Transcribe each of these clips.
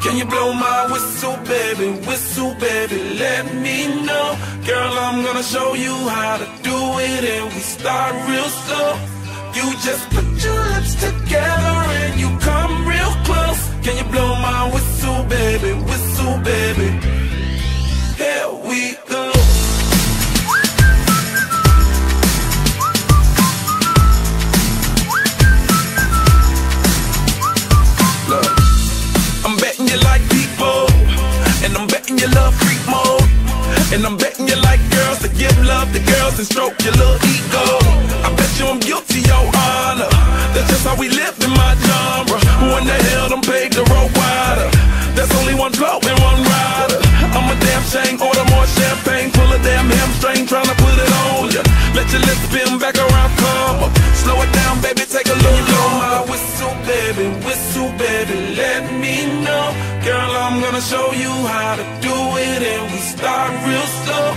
Can you blow my whistle, baby, let me know. Girl, I'm gonna show you how to do it, and we start real slow. You just put your lips together and you come real close. Can you blow my whistle, baby, here we go. Look, I'm betting you like people, and I'm betting you love freak mode, and I'm betting you like girls to give love to girls and stroke your little ego. I bet you I'm guilty, your honor. That's just how we live in my genre. Who in the hell done paved the road wider? There's only one blow and one rider. I'm a damn shame, order more champagne, pull a damn hamstring, tryna put it on ya. Let your lips spin back around, come up. Slow it down, baby, take a look. Blow my whistle, baby, let me know. Girl, I'm gonna show you how to do it, and we start real slow.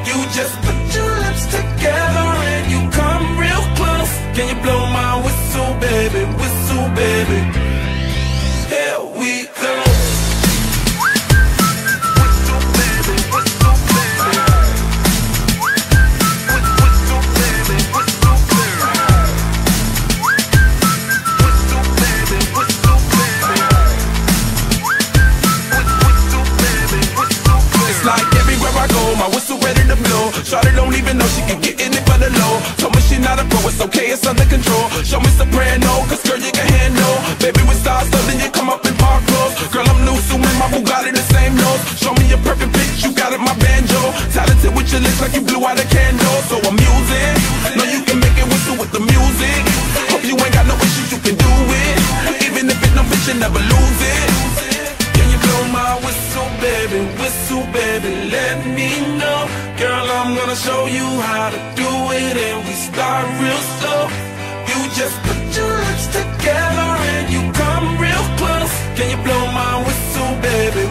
You just put your lips together and you come real close. Can you blow my whistle, baby, here we go. Shawty don't even know she can get in it for the low. Told me she not a pro, it's okay, it's under control. Show me soprano, cause girl you can handle. Baby with stars, so then you come up in park clothes. Girl I'm new, so with my Bugatti the same nose. Show me a perfect pitch, you got it, my banjo. Talented with your lips like you blew out a candle. So I'm using, know you can make it whistle with the music. Hope you ain't got no issues, you can do it. Even if it no bitch, you never lose it. Can you blow my whistle, baby, let me know. Girl, I'm gonna show you how to do it, and we start real slow. You just put your lips together and you come real close. Can you blow my whistle, baby,